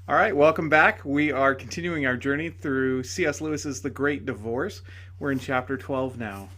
All right, welcome back. We are continuing our journey through C.S. Lewis's The Great Divorce. We're in chapter 12 now.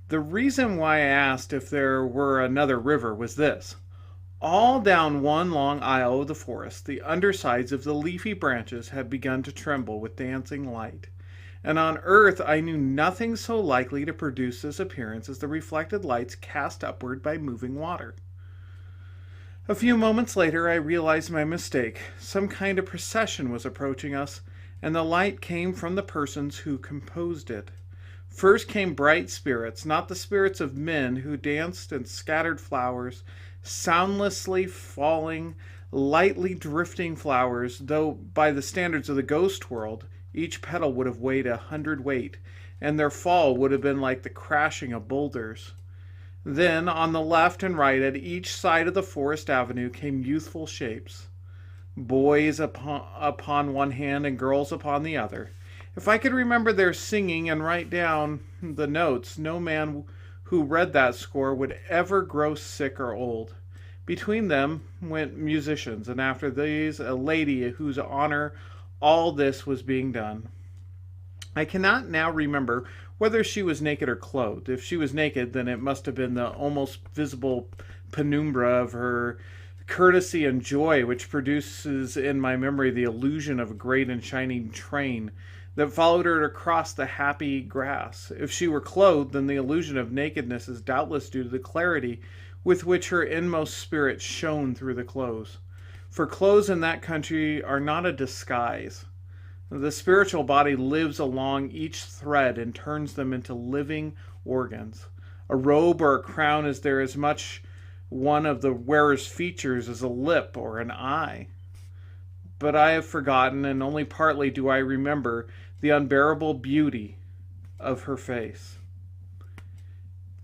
The reason why I asked if there were another river was this. All down one long aisle of the forest, the undersides of the leafy branches had begun to tremble with dancing light. And on earth I knew nothing so likely to produce this appearance as the reflected lights cast upward by moving water. A few moments later, I realized my mistake. Some kind of procession was approaching us, and the light came from the persons who composed it. First came bright spirits, not the spirits of men who danced and scattered flowers, soundlessly falling, lightly drifting flowers, though by the standards of the ghost world, each petal would have weighed 100 weight, and their fall would have been like the crashing of boulders. Then, on the left and right at each side of the forest avenue came youthful shapes, boys upon one hand and girls upon the other. If I could remember their singing and write down the notes, no man who read that score would ever grow sick or old. Between them went musicians, and after these a lady whose honor all this was being done. I cannot now remember whether she was naked or clothed. If she was naked, then it must have been the almost visible penumbra of her courtesy and joy which produces in my memory the illusion of a great and shining train that followed her across the happy grass. If she were clothed, then the illusion of nakedness is doubtless due to the clarity with which her inmost spirit shone through the clothes. For clothes in that country are not a disguise. The spiritual body lives along each thread and turns them into living organs. A robe or a crown is there as much one of the wearer's features as a lip or an eye. But I have forgotten, and only partly do I remember, the unbearable beauty of her face.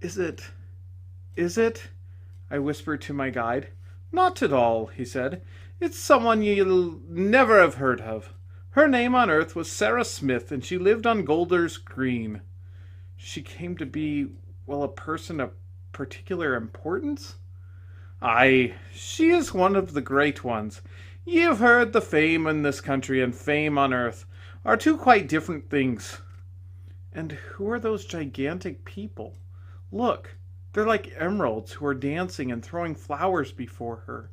Is it? I whispered to my guide. Not at all, he said. It's someone you'll never have heard of. Her name on earth was Sarah Smith, and she lived on Golders Green. She came to be, well, a person of particular importance? Aye, she is one of the great ones. Ye have heard the fame in this country and fame on earth are two quite different things. And who are those gigantic people? Look, they're like emeralds who are dancing and throwing flowers before her.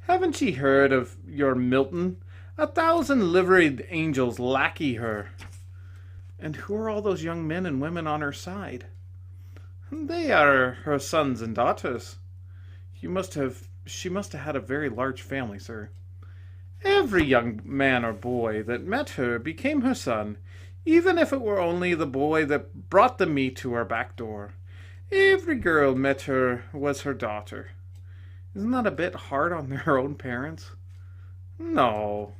Haven't ye heard of your Milton? 1,000 liveried angels lackey her. And who are all those young men and women on her side? They are her sons and daughters. She must have had a very large family, sir. Every young man or boy that met her became her son, even if it were only the boy that brought the meat to her back door. Every girl met her was her daughter. Isn't that a bit hard on their own parents? No.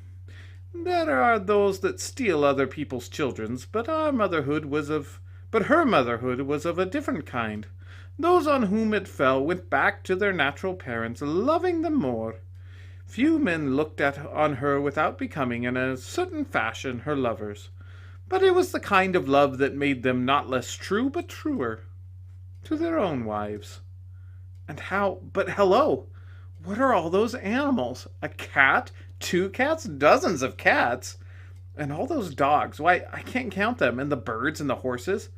There are those that steal other people's children's, but her motherhood was of a different kind. Those on whom it fell went back to their natural parents, loving them more. Few men looked on her without becoming, in a certain fashion, her lovers. But it was the kind of love that made them not less true, but truer, to their own wives. But hello! What are all those animals? A cat? 2 cats? Dozens of cats? And all those dogs? Why, I can't count them. And the birds and the horses?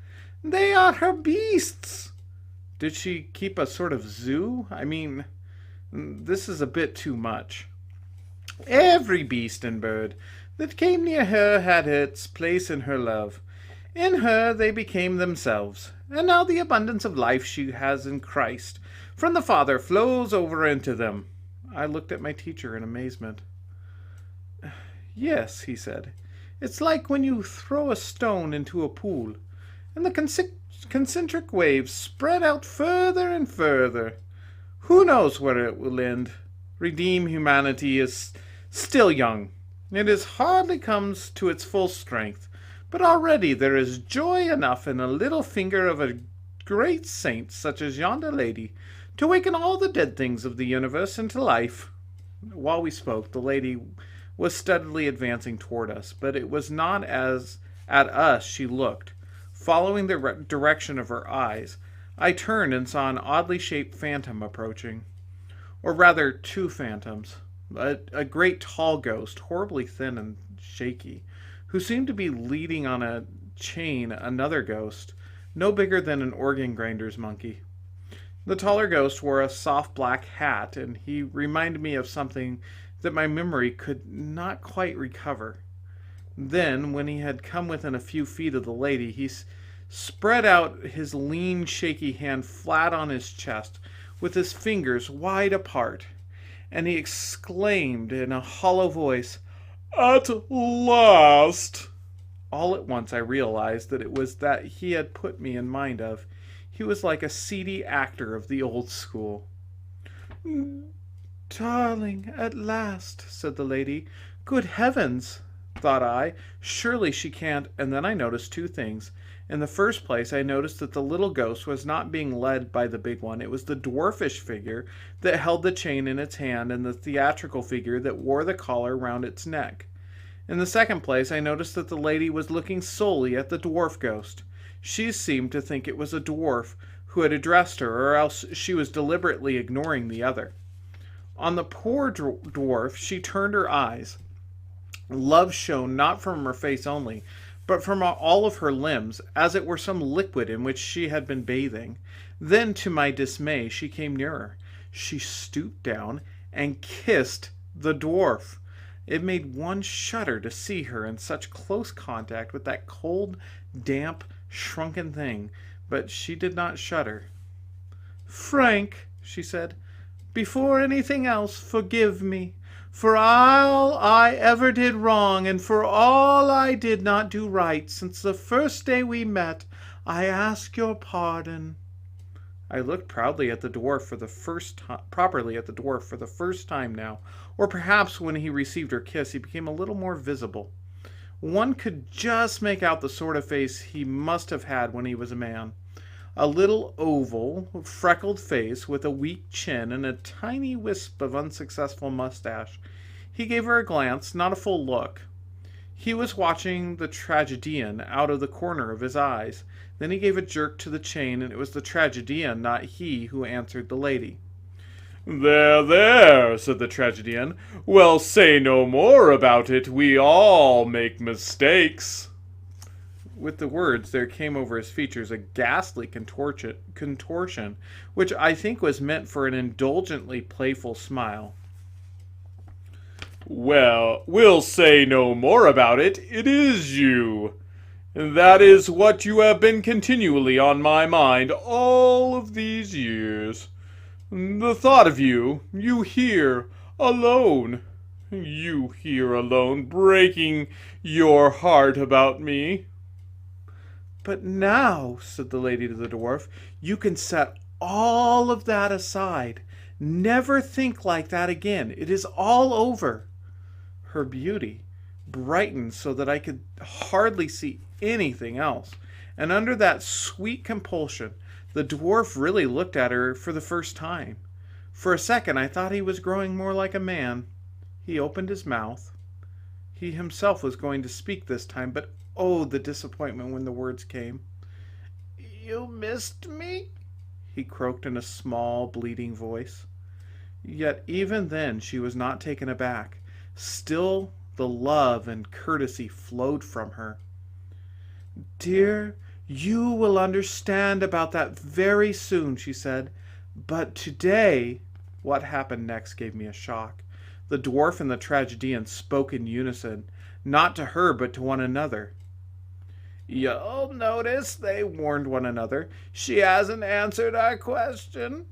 They are her beasts! Did she keep a sort of zoo? I mean, this is a bit too much. Every beast and bird that came near her had its place in her love. In her they became themselves. And now the abundance of life she has in Christ from the Father flows over into them. I looked at my teacher in amazement. Yes, he said. It's like when you throw a stone into a pool, and the concentric waves spread out further and further. Who knows where it will end? Redeem humanity is still young. It has hardly come to its full strength, but already there is joy enough in a little finger of a great saint such as yonder lady to waken all the dead things of the universe into life. While we spoke, the lady was steadily advancing toward us, but it was not as at us she looked. Following the direction of her eyes, I turned and saw an oddly shaped phantom approaching. Or rather, 2 phantoms. a great tall ghost, horribly thin and shaky, who seemed to be leading on a chain another ghost, no bigger than an organ grinder's monkey. The taller ghost wore a soft black hat, and he reminded me of something that my memory could not quite recover. Then, when he had come within a few feet of the lady, he spread out his lean, shaky hand flat on his chest, with his fingers wide apart, and he exclaimed in a hollow voice, "At last!" All at once I realized that it was that he had put me in mind of. He was like a seedy actor of the old school. "Darling, at last," said the lady. "Good heavens!" thought I. Surely she can't. And then I noticed two things. In the first place, I noticed that the little ghost was not being led by the big one. It was the dwarfish figure that held the chain in its hand and the theatrical figure that wore the collar round its neck. In the second place, I noticed that the lady was looking solely at the dwarf ghost. She seemed to think it was a dwarf who had addressed her, or else she was deliberately ignoring the other. On the poor dwarf she turned her eyes. Love shone not from her face only, but from all of her limbs, as it were some liquid in which she had been bathing. Then, to my dismay, she came nearer. She stooped down and kissed the dwarf. It made one shudder to see her in such close contact with that cold, damp, shrunken thing, but she did not shudder. "Frank," she said, "before anything else, forgive me. For all I ever did wrong, and for all I did not do right, since the first day we met, I ask your pardon." I looked properly at the dwarf for the first time now, or perhaps when he received her kiss he became a little more visible. One could just make out the sort of face he must have had when he was a man. A little oval, freckled face with a weak chin and a tiny wisp of unsuccessful mustache. He gave her a glance, not a full look. He was watching the tragedian out of the corner of his eyes. Then he gave a jerk to the chain, and it was the tragedian, not he, who answered the lady. "There, there," said the tragedian. "Well, say no more about it. We all make mistakes." With the words, there came over his features a ghastly contortion, which I think was meant for an indulgently playful smile. "Well, we'll say no more about it. It is you. That is what you have been continually on my mind all of these years. The thought of you here, alone. You here alone, breaking your heart about me." "But now," said the lady to the dwarf, "you can set all of that aside. Never think like that again. It is all over." Her beauty brightened so that I could hardly see anything else, and under that sweet compulsion, the dwarf really looked at her for the first time. For a second I thought he was growing more like a man. He opened his mouth. He himself was going to speak this time, but oh, the disappointment when the words came. "You missed me?" he croaked in a small, bleeding voice. Yet even then she was not taken aback. Still the love and courtesy flowed from her. "Dear, you will understand about that very soon," she said. "But today—" What happened next gave me a shock. The dwarf and the tragedian spoke in unison, not to her but to one another. "You'll notice," they warned one another, "she hasn't answered our question."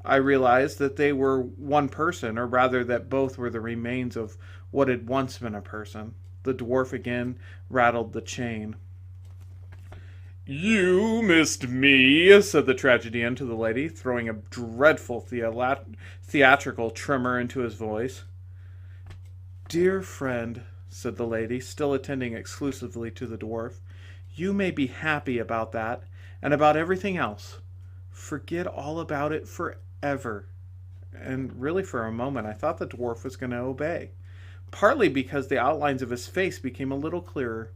I realized that they were one person, or rather that both were the remains of what had once been a person. The dwarf again rattled the chain. "You missed me," said the tragedian to the lady, throwing a dreadful theatrical tremor into his voice. "Dear friend," said the lady, still attending exclusively to the dwarf, "you may be happy about that, and about everything else. Forget all about it forever." And really for a moment I thought the dwarf was going to obey, partly because the outlines of his face became a little clearer,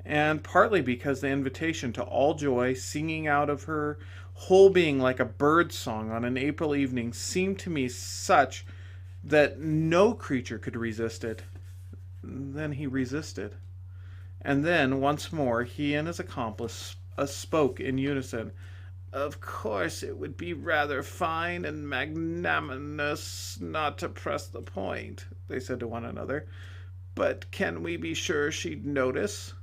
and partly because the invitation to all joy singing out of her whole being like a bird song on an April evening seemed to me such that no creature could resist it. Then he resisted. And then, once more, he and his accomplice spoke in unison. "Of course, it would be rather fine and magnanimous not to press the point," they said to one another. "But can we be sure she'd notice?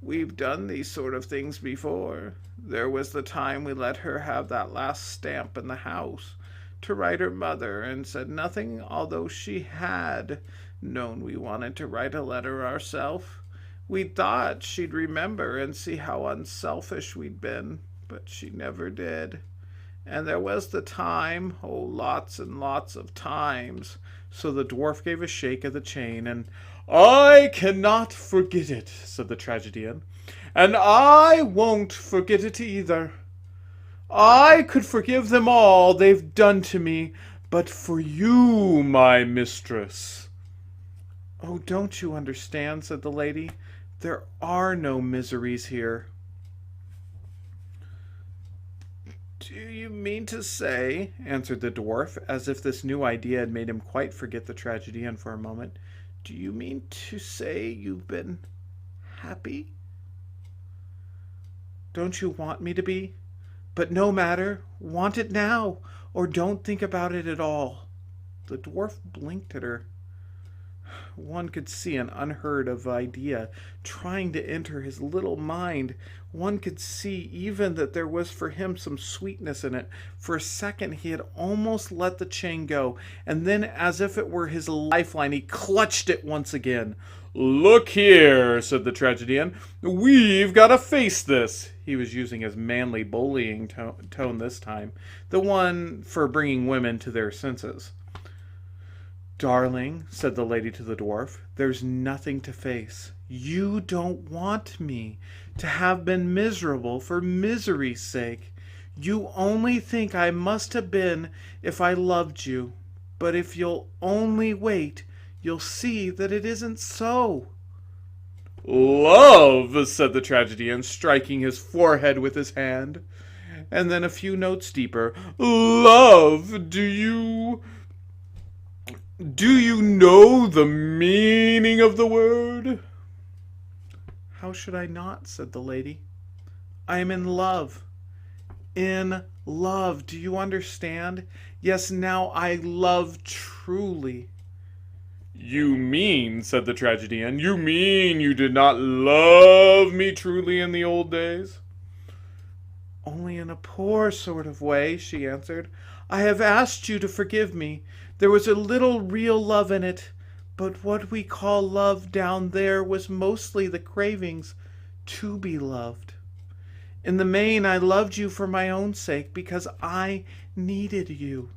We've done these sort of things before. There was the time we let her have that last stamp in the house to write her mother, and said nothing, although she had known we wanted to write a letter ourselves. We thought she'd remember and see how unselfish we'd been, but she never did. And there was the time, oh, lots and lots of times." So the dwarf gave a shake of the chain, and "I cannot forget it," said the tragedian, "and I won't forget it either. I could forgive them all they've done to me, but for you, my mistress—" "Oh, don't you understand?" said the lady. "There are no miseries here." "Do you mean to say," answered the dwarf, as if this new idea had made him quite forget the tragedian for a moment, "do you mean to say you've been happy?" "Don't you want me to be? But no matter, want it now, or don't think about it at all." The dwarf blinked at her. One could see an unheard of idea trying to enter his little mind. One could see even that there was for him some sweetness in it. For a second he had almost let the chain go, and then, as if it were his lifeline, he clutched it once again. "Look here," said the tragedian, "we've got to face this." He was using his manly bullying tone this time, the one for bringing women to their senses. "Darling," said the lady to the dwarf, "there's nothing to face. You don't want me to have been miserable for misery's sake. You only think I must have been if I loved you. But if you'll only wait, you'll see that it isn't so." "Love," said the tragedian, striking his forehead with his hand. And then a few notes deeper. "Love, do you know the meaning of the word?" "How should I not?" said the lady. "I am in love. In love. Do you understand? Yes, now I love truly." "You mean," said the tragedian, "you mean you did not love me truly in the old days?" "Only in a poor sort of way," she answered. "I have asked you to forgive me. There was a little real love in it, but what we call love down there was mostly the cravings to be loved. In the main, I loved you for my own sake, because I needed you."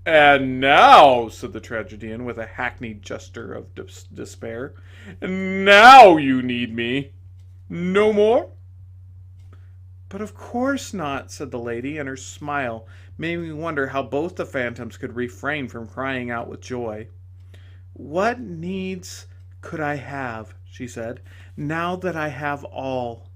"And now," said the tragedian, with a hackneyed gesture of despair, "now you need me no more?" "But of course not," said the lady, and her smile made me wonder how both the phantoms could refrain from crying out with joy. "What needs could I have," she said, "now that I have all?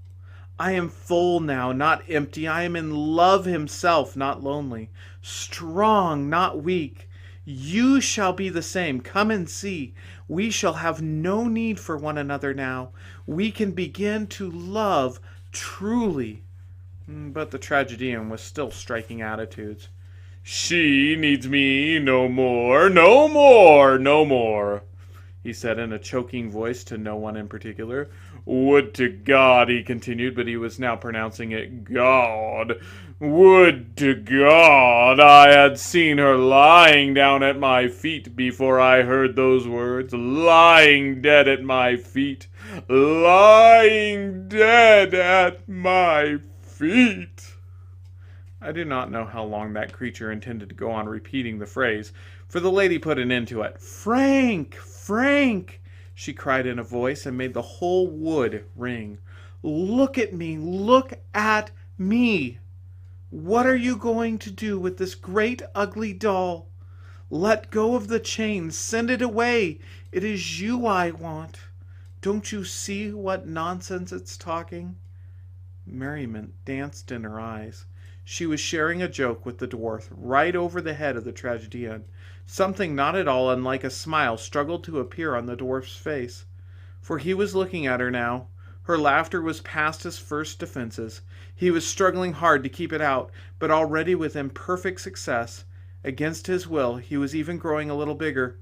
I am full now, not empty. I am in love himself, not lonely. Strong, not weak. You shall be the same. Come and see. We shall have no need for one another now. We can begin to love truly." But the tragedian was still striking attitudes. "She needs me no more, no more, no more," he said in a choking voice to no one in particular. "Would to God," he continued, but he was now pronouncing it God, "would to God I had seen her lying down at my feet before I heard those words, lying dead at my feet, lying dead at my feet." I do not know how long that creature intended to go on repeating the phrase, for the lady put an end to it. "Frank! Frank!" she cried in a voice and made the whole wood ring. "Look at me! Look at me! What are you going to do with this great ugly doll? Let go of the chain. Send it away. It is you I want. Don't you see what nonsense it's talking?" Merriment danced in her eyes. She was sharing a joke with the dwarf right over the head of the tragedian. Something not at all unlike a smile struggled to appear on the dwarf's face, for he was looking at her now. Her laughter was past his first defenses. He was struggling hard to keep it out, but already with imperfect success. Against his will, he was even growing a little bigger.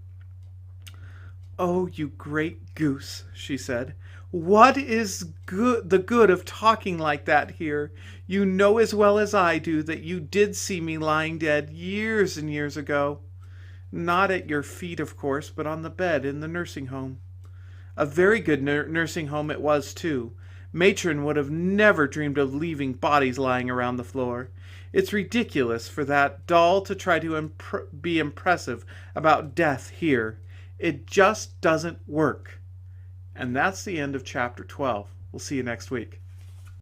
"Oh, you great goose," she said. "What is the good of talking like that here? You know as well as I do that you did see me lying dead years and years ago. Not at your feet, of course, but on the bed in the nursing home. A very good nursing home it was, too. Matron would have never dreamed of leaving bodies lying around the floor. It's ridiculous for that doll to try to be impressive about death here. It just doesn't work." And that's the end of chapter 12. We'll see you next week.